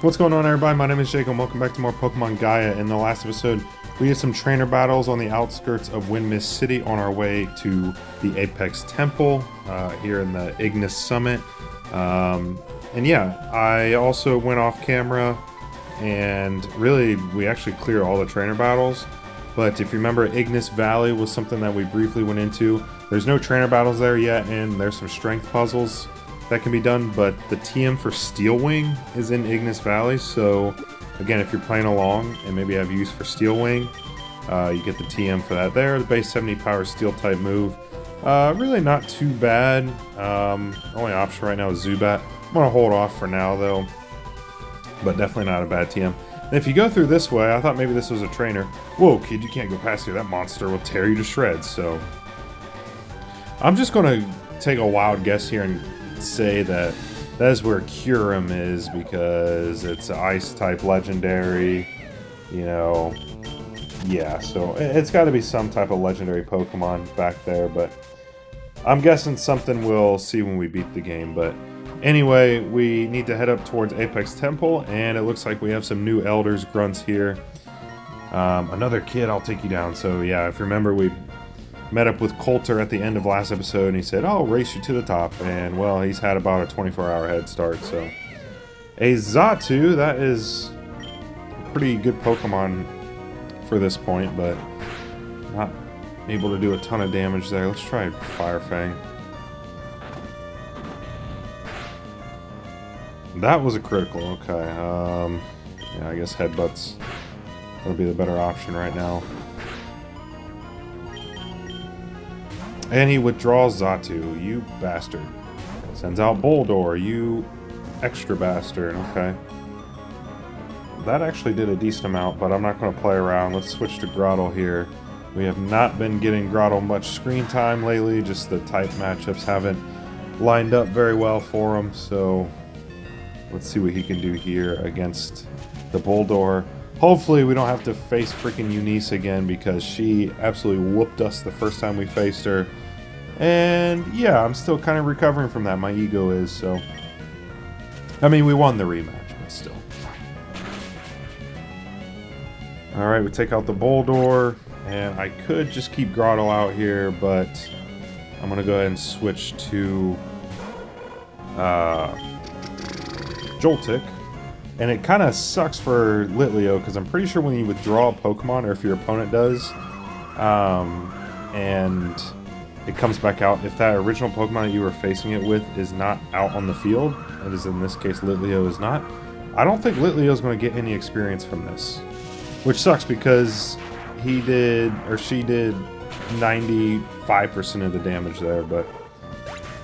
What's going on, everybody? My name is Jake and welcome back to more Pokemon Gaia. In the last episode, we had some trainer battles on the outskirts of Windmist City on our way to the Apex Temple here in the Ignis Summit. And yeah, I also went off camera and really we actually cleared all the trainer battles. But if you remember, Ignis Valley was something that we briefly went into. There's no trainer battles there yet, and there's some strength puzzles that can be done, but the TM for Steel Wing is in Ignis Valley, so again, if you're playing along and maybe have use for Steel Wing, you get the TM for that there. The base 70 power steel type move. Really not too bad. Only option right now is Zubat. I'm going to hold off for now though, but definitely not a bad TM. And if you go through this way, I thought maybe this was a trainer. Whoa, kid, you can't go past here. That monster will tear you to shreds, so I'm just going to take a wild guess here and say that is where Kyurem is, because it's an ice type legendary, you know. Yeah, so it's got to be some type of legendary Pokemon back there, but I'm guessing something we'll see when we beat the game. But anyway, we need to head up towards Apex Temple, and it looks like we have some new elders grunts here. Another kid, I'll take you down. So yeah, if you remember, we met up with Coulter at the end of last episode, and he said, "I'll race you to the top." And well, he's had about a 24-hour head start. So a Xatu, that is a pretty good Pokemon for this point, but not able to do a ton of damage there. Let's try Fire Fang. That was a critical. Okay. Yeah, I guess Headbutt's gonna be the better option right now. And he withdraws Xatu, you bastard. Sends out Boldore, you extra bastard. Okay. That actually did a decent amount, but I'm not going to play around. Let's switch to Grottle here. We have not been getting Grottle much screen time lately, just the type matchups haven't lined up very well for him, so let's see what he can do here against the Boldore. Hopefully we don't have to face freaking Eunice again, because she absolutely whooped us the first time we faced her. And yeah, I'm still kind of recovering from that. My ego is, so. I mean, we won the rematch, but still. Alright, we take out the Boldore, and I could just keep Grottle out here, but I'm going to go ahead and switch to Joltik. And it kind of sucks for Litleo, because I'm pretty sure when you withdraw a Pokemon, or if your opponent does, and it comes back out, if that original Pokemon that you were facing it with is not out on the field, that is in this case Litleo is not, I don't think Litleo is going to get any experience from this. Which sucks, because he did, or she did, 95% of the damage there, but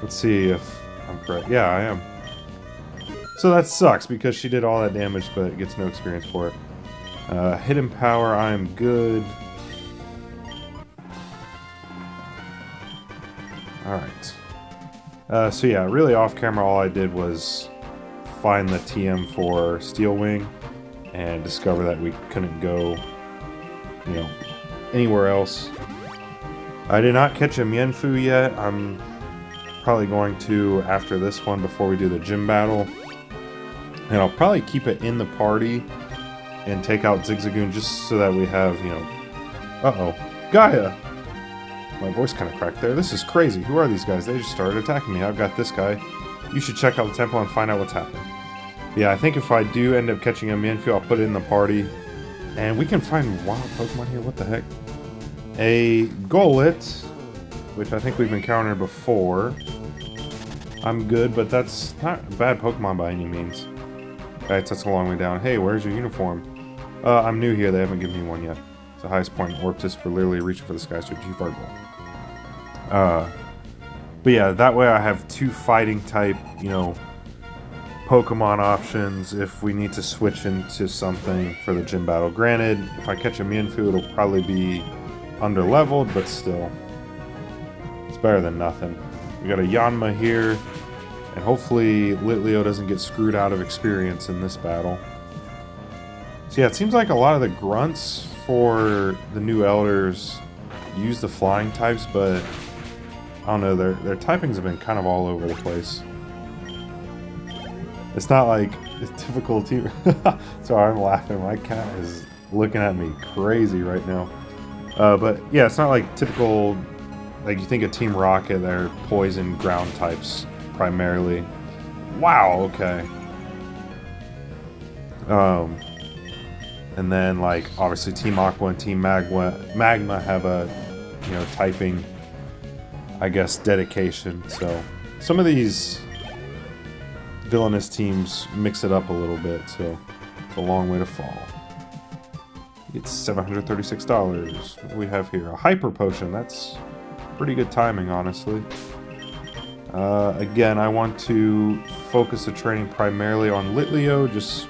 let's see if I'm correct. Yeah, I am. So that sucks, because she did all that damage, but gets no experience for it. Hidden Power, I am good. Alright. So yeah, really off camera, all I did was find the TM for Steel Wing and discover that we couldn't go, you know, anywhere else. I did not catch a Mienfoo yet. I'm probably going to after this one, before we do the gym battle. And I'll probably keep it in the party and take out Zigzagoon, just so that we have, you know... Uh-oh. Gaia! My voice kind of cracked there. This is crazy. Who are these guys? They just started attacking me. I've got this guy. You should check out the temple and find out what's happening. Yeah, I think if I do end up catching a Mienfoo, I'll put it in the party. And we can find wild Pokemon here. What the heck? A Golett, which I think we've encountered before. I'm good, but that's not a bad Pokemon by any means. Alright, that's a long way down. Hey, where's your uniform? I'm new here. They haven't given me one yet. It's the highest point in Orptus for literally reaching for the skies to achieve our goal. But yeah, that way I have two fighting type, you know, Pokemon options if we need to switch into something for the gym battle. Granted, if I catch a Mienfoo, it'll probably be under-leveled, but still. It's better than nothing. We got a Yanma here, and hopefully Litleo doesn't get screwed out of experience in this battle. So yeah, it seems like a lot of the grunts for the new elders use the flying types, but I don't know, their typings have been kind of all over the place. It's not like typical team. Sorry, I'm laughing. My cat is looking at me crazy right now. But yeah, it's not like typical, like you think of Team Rocket, they're poison ground types primarily. Wow, okay. And then like obviously Team Aqua and Team Magma have a, you know, typing, I guess, dedication. So some of these villainous teams mix it up a little bit, so it's a long way to fall. It's $736. What do we have here? A Hyper Potion. That's pretty good timing, honestly. Again, I want to focus the training primarily on Litleo, just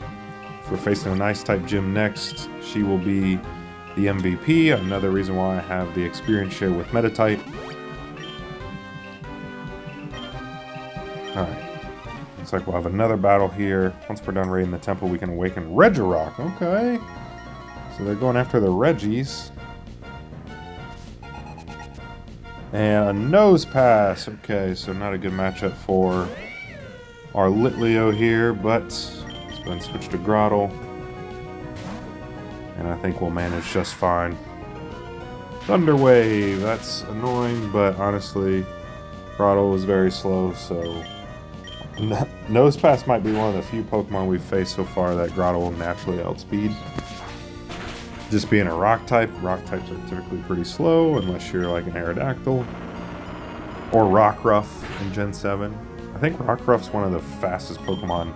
if we're facing an Ice-type gym next. She will be the MVP. Another reason why I have the experience share with Metatite. Alright. Looks like we'll have another battle here. Once we're done raiding the temple, we can awaken Regirock. Okay. So they're going after the Reggies. And a Nose Pass. Okay, so not a good matchup for our Litleo here, but let's go and switch to Grottle. And I think we'll manage just fine. Thunder Wave. That's annoying, but honestly, Grottle was very slow, so Nose Pass might be one of the few Pokemon we've faced so far that Grottle will naturally outspeed. Just being a rock types are typically pretty slow unless you're like an Aerodactyl. Or Rockruff in Gen 7. I think Rockruff's one of the fastest Pokemon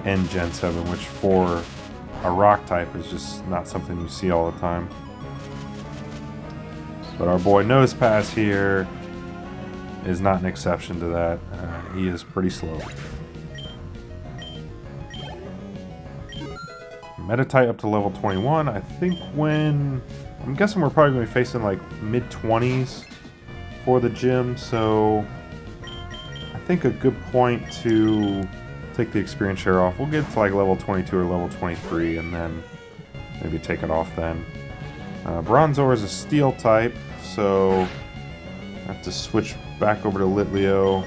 in Gen 7, which for a rock type is just not something you see all the time. But our boy Nose Pass here is not an exception to that. He is pretty slow. Metatite up to level 21. I think I'm guessing we're probably going to be facing like mid-20s for the gym, so I think a good point to take the experience share off. We'll get to like level 22 or level 23 and then maybe take it off then. Bronzor is a steel type, so I have to switch back over to Litleo.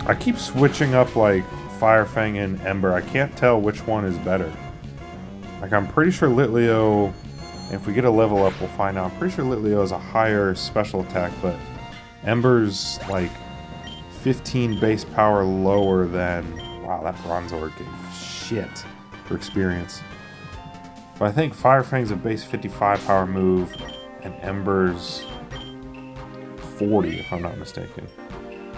I keep switching up like Fire Fang and Ember. I can't tell which one is better. Like, I'm pretty sure Litleo, if we get a level up, we'll find out. I'm pretty sure Litleo has a higher special attack, but Ember's like 15 base power lower than... Wow, that Bronzor gave shit for experience. But I think Fire Fang's a base 55 power move, and Ember's 40, if I'm not mistaken.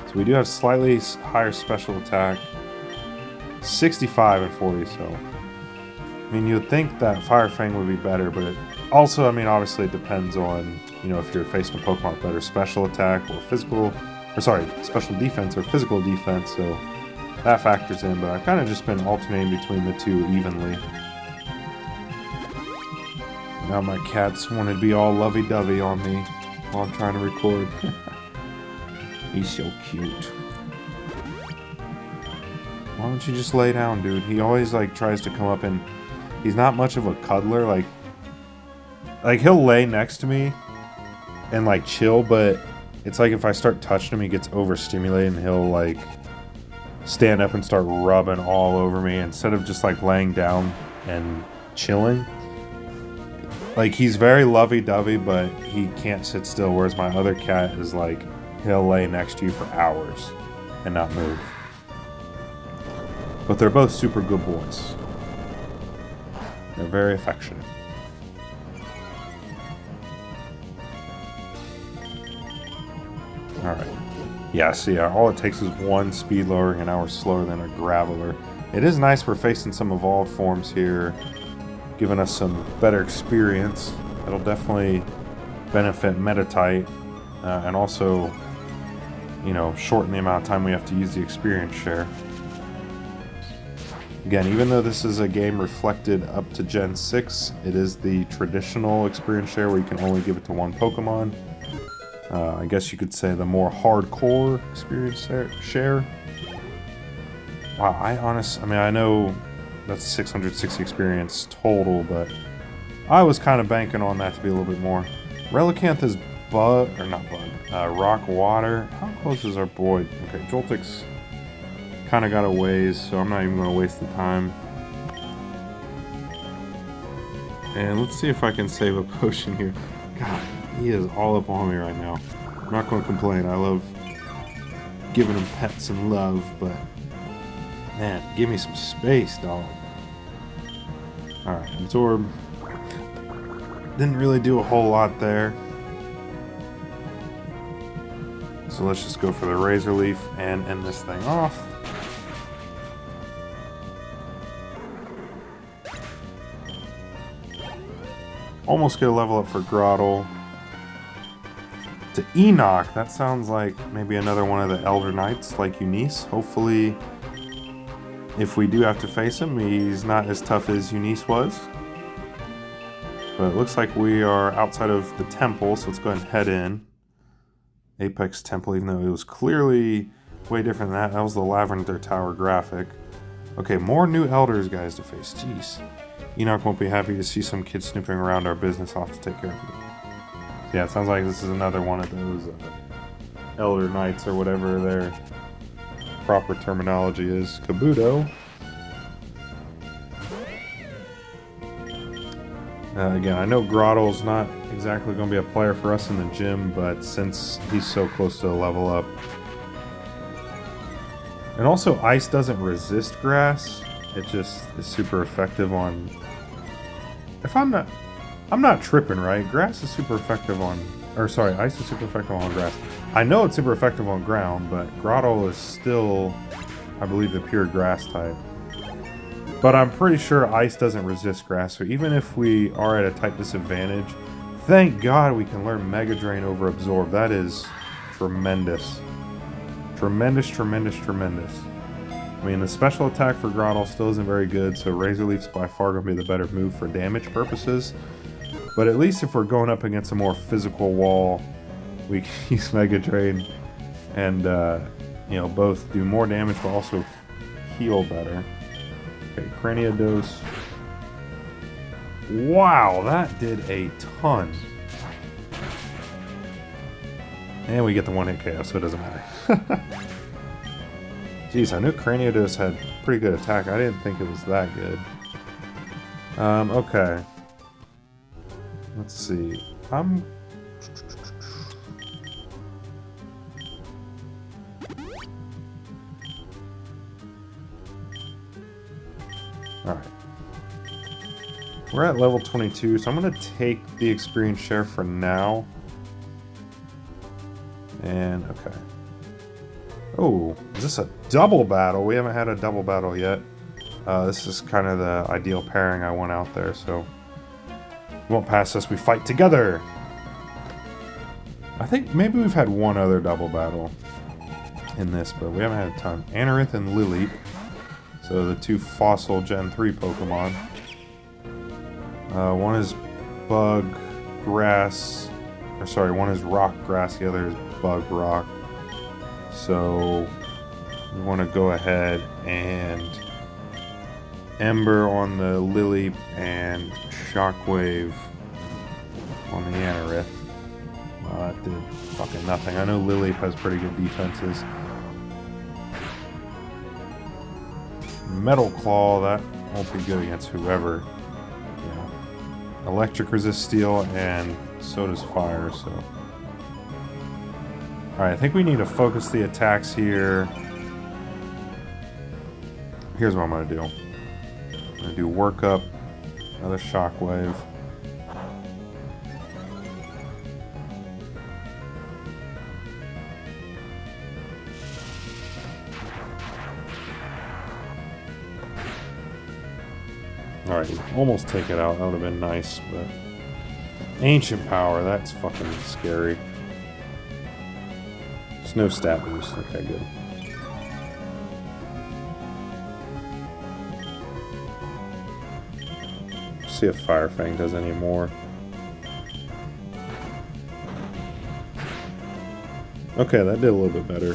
So we do have slightly higher special attack. 65 and 40, so I mean, you'd think that Fire Fang would be better, but it also, I mean, obviously it depends on, you know, if you're facing a Pokemon with better special attack or special defense or physical defense, so that factors in, but I've kind of just been alternating between the two evenly. Now my cats want to be all lovey-dovey on me while I'm trying to record. He's so cute. Why don't you just lay down, dude? He always, like, tries to come up and... He's not much of a cuddler, like he'll lay next to me and, like, chill, but it's like if I start touching him, he gets overstimulated and he'll, like, stand up and start rubbing all over me instead of just, like, laying down and chilling. Like, he's very lovey-dovey, but he can't sit still, whereas my other cat is, like, he'll lay next to you for hours and not move. But they're both super good boys. They're very affectionate. Alright. Yeah, see, all it takes is one speed lowering and now we're slower than a Graveler. It is nice we're facing some evolved forms here, giving us some better experience. It'll definitely benefit Metatite, and also, you know, shorten the amount of time we have to use the experience share. Again, even though this is a game reflected up to Gen 6, it is the traditional experience share where you can only give it to one Pokemon. I guess you could say the more hardcore experience share. Wow, I mean, I know that's 660 experience total, but I was kind of banking on that to be a little bit more. Relicanth is Rock Water. How close is our boy? Okay, Joltik's Kind of got a ways, so I'm not even going to waste the time. And let's see if I can save a potion here. God, he is all up on me right now. I'm not going to complain. I love giving him pets and love, but man, give me some space, dog. Alright, absorb. Didn't really do a whole lot there. So let's just go for the Razor Leaf and end this thing off. Almost get a level up for Grottle. To Enoch, that sounds like maybe another one of the Elder Knights like Eunice. Hopefully, if we do have to face him, he's not as tough as Eunice was. But it looks like we are outside of the temple, so let's go ahead and head in. Apex Temple, even though it was clearly way different than that. That was the Lavender Tower graphic. Okay, more new elders, guys, to face. Jeez. Enoch won't be happy to see some kids snooping around our business. I'll have to take care of it. Yeah, it sounds like this is another one of those Elder Knights or whatever their proper terminology is. Kabuto. Again, I know Grottle's not exactly going to be a player for us in the gym, but since he's so close to a level up. And also, ice doesn't resist grass. It just is super effective on... If I'm not tripping, right? Grass is super effective on... Or sorry, ice is super effective on grass. I know it's super effective on ground, but Grottle is still, I believe, the pure grass type. But I'm pretty sure ice doesn't resist grass, so even if we are at a type disadvantage, thank God we can learn Mega Drain over Absorb. That is tremendous. Tremendous, tremendous, tremendous. I mean, the special attack for Grottle still isn't very good, so Razor Leaf's by far going to be the better move for damage purposes. But at least if we're going up against a more physical wall, we can use Mega Drain and, you know, both do more damage but also heal better. Okay, Craniodose. Wow, that did a ton. And we get the one-hit KO, so it doesn't matter. Jeez, I knew Craniodose had pretty good attack. I didn't think it was that good. Okay. Let's see. Alright. We're at level 22, so I'm going to take the experience share for now. And, okay. Oh, is this a double battle? We haven't had a double battle yet. This is kind of the ideal pairing I want out there, so... Won't pass us, we fight together! I think maybe we've had one other double battle in this, but we haven't had a ton. Anorith and Lilip. So the two fossil Gen 3 Pokemon. One is bug, grass, or sorry, one is rock, grass, the other is bug, rock. So we want to go ahead and Ember on the Lilip and Shockwave on the Anorith. That did fucking nothing. I know Lilip has pretty good defenses. Metal Claw, that won't be good against whoever. Yeah. Electric resist steel, and so does fire, so... Alright, I think we need to focus the attacks here. Here's what I'm going to do. I'm going to do Work Up, another Shockwave. Alright, almost take it out. That would have been nice, but... Ancient Power, that's fucking scary. There's no stat boost. Okay, good. See if Fire Fang does any more. Okay, that did a little bit better.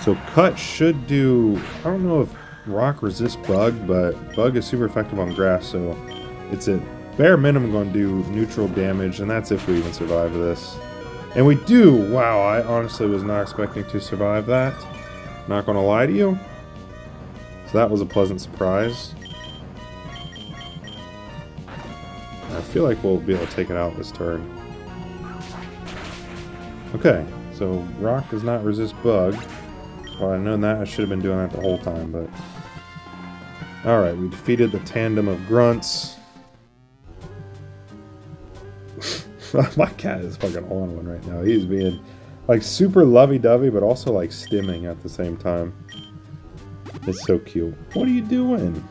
So Cut should do... I don't know if Rock resists Bug, but Bug is super effective on grass, so it's at bare minimum going to do neutral damage, and that's if we even survive this. And we do! Wow, I honestly was not expecting to survive that. Not gonna lie to you. So that was a pleasant surprise. I feel like we'll be able to take it out this turn. Okay, so rock does not resist bug. Well, I've known that. I should have been doing that the whole time, but... Alright, we defeated the tandem of grunts. My cat is fucking on one right now. He's being, like, super lovey-dovey, but also, like, stimming at the same time. It's so cute. What are you doing?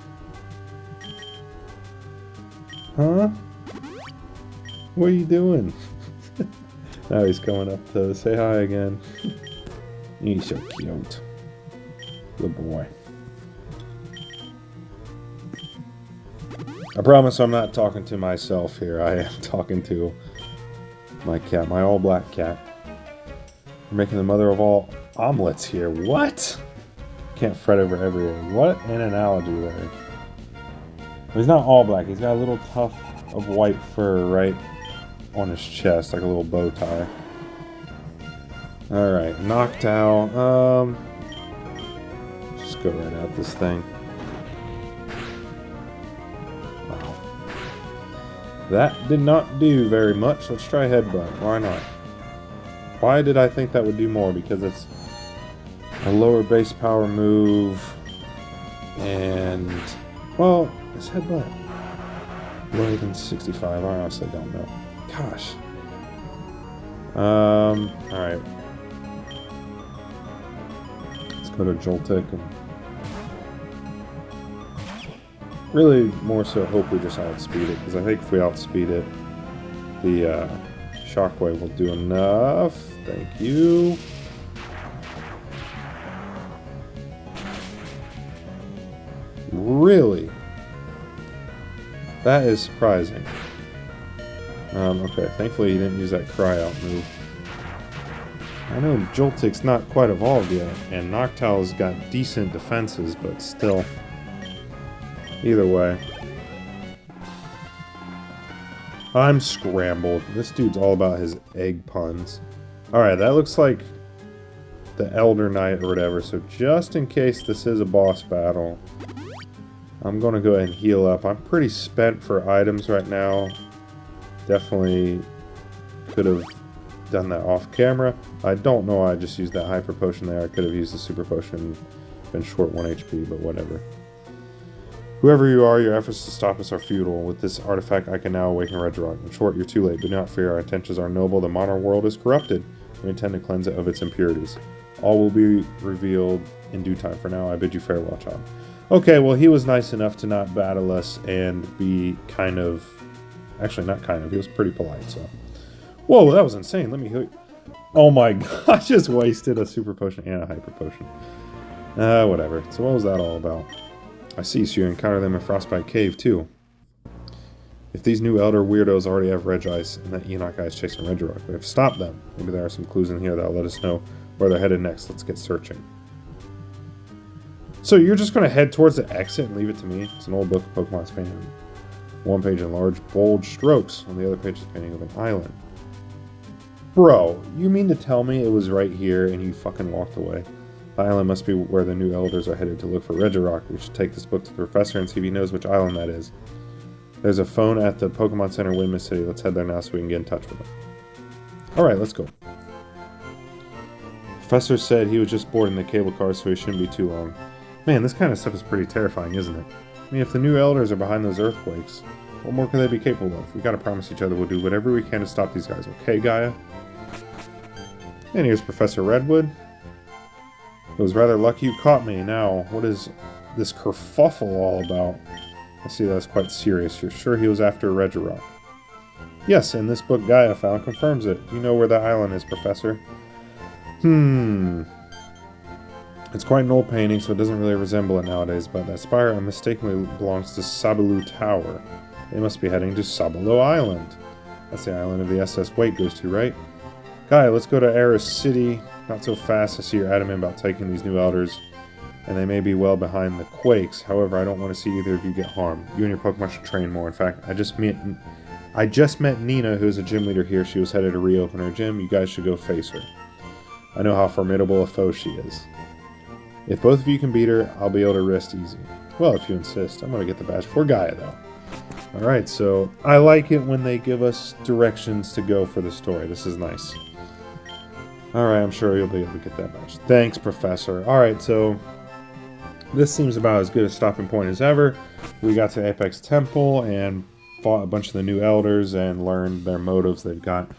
Huh? What are you doing? Now he's coming up to say hi again. He's so cute. Good boy. I promise I'm not talking to myself here. I am talking to my cat, my all-black cat. We're making the mother of all omelets here. What? Can't fret over every egg. What an analogy there. Well, he's not all black. He's got a little tuft of white fur right on his chest, like a little bow tie. Alright, Noctowl. Just go right at this thing. Wow. That did not do very much. Let's try Headbutt. Why not? Why did I think that would do more? Because it's a lower base power move. And, well, it's Headbutt lower than 65? I honestly don't know. Gosh. Alright. Let's go to Joltik and really more so hope we just outspeed it, because I think if we outspeed it, the Shockwave will do enough. Thank you. Really? That is surprising. Okay, thankfully he didn't use that cry out move. I know Joltik's not quite evolved yet, and Noctowl's got decent defenses, but still. Either way. I'm scrambled. This dude's all about his egg puns. Alright, that looks like the Elder Knight or whatever, so just in case this is a boss battle, I'm gonna go ahead and heal up. I'm pretty spent for items right now. Definitely could have done that off camera. I don't know why I just used that hyper potion there. I could have used the super potion, been short 1 HP, but whatever. Whoever you are, your efforts to stop us are futile. With this artifact, I can now awaken Regirock. In short, you're too late. Do not fear, our intentions are noble. The modern world is corrupted. We intend to cleanse it of its impurities. All will be revealed in due time. For now, I bid you farewell, child. Okay, well, he was nice enough to not battle us and be kind of... Actually, not kind of. He was pretty polite, so... Whoa, that was insane. Let me heal you. Oh my god, I just wasted a super potion and a hyper potion. Whatever. So what was that all about? I see, so you encounter them in Frostbite Cave, too. If these new Elder weirdos already have Regice, and that Enoch guy is chasing Regirock, we have to stop them. Maybe there are some clues in here that'll let us know where they're headed next. Let's get searching. So you're just going to head towards the exit and leave it to me? It's an old book of Pokemon spanning one page in large, bold strokes. On the other page is a painting of an island. Bro, you mean to tell me it was right here and you fucking walked away? The island must be where the new elders are headed to look for Regirock. We should take this book to the professor and see if he knows which island that is. There's a phone at the Pokemon Center in Windmill City. Let's head there now so we can get in touch with him. Alright, let's go. Professor said he was just boarding the cable car, so he shouldn't be too long. Man, this kind of stuff is pretty terrifying, isn't it? I mean, if the new elders are behind those earthquakes, what more could they be capable of? We gotta promise each other we'll do whatever we can to stop these guys, okay, Gaia? And here's Professor Redwood. It was rather lucky you caught me. Now, what is this kerfuffle all about? I see that's quite serious. You're sure he was after Regirock? Yes, and this book Gaia found confirms it. You know where the island is, Professor? It's quite an old painting, so it doesn't really resemble it nowadays, but that spire unmistakably belongs to Sabaloo Tower. They must be heading to Sabaloo Island. That's the island of the SS Wake goes to, right? Gaia, let's go to Aris City. Not so fast. I see you're adamant about taking these new elders, and they may be well behind the quakes. However, I don't want to see either of you get harmed. You and your Pokemon should train more. In fact, I just met Nina, who's a gym leader here. She was headed to reopen her gym. You guys should go face her. I know how formidable a foe she is. If both of you can beat her, I'll be able to rest easy. Well, if you insist. I'm going to get the badge for Gaia, though. Alright, so I like it when they give us directions to go for the story. This is nice. Alright, I'm sure you'll be able to get that badge. Thanks, Professor. Alright, so this seems about as good a stopping point as ever. We got to Apex Temple and fought a bunch of the new elders and learned their motives. They've got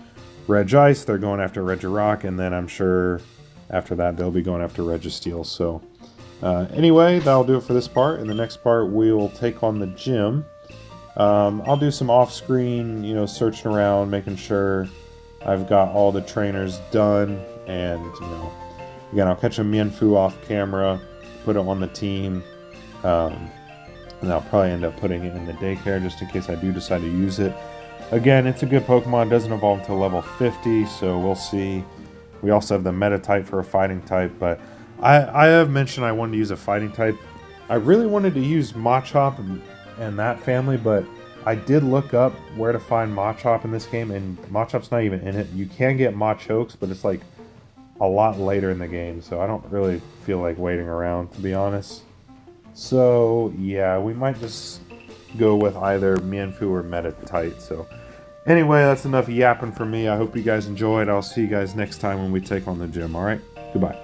Regice, they're going after Regirock, and then I'm sure after that they'll be going after Registeel. So anyway, that'll do it for this part. In the next part, we will take on the gym. I'll do some off-screen, you know, searching around, making sure I've got all the trainers done, and, you know, again, I'll catch a Mienfoo off camera, put it on the team, and I'll probably end up putting it in the daycare just in case I do decide to use it. Again, it's a good Pokemon, it doesn't evolve until level 50, so we'll see. We also have the Meta type for a fighting type, but I have mentioned I wanted to use a fighting type. I really wanted to use Machop and that family, but I did look up where to find Machop in this game, and Machop's not even in it. You can get Machokes, but it's like a lot later in the game, so I don't really feel like waiting around, to be honest. So yeah, we might just go with either Mienfoo or Meditite. So anyway, that's enough yapping for me. I hope you guys enjoyed. I'll see you guys next time when we take on the gym. Alright, goodbye.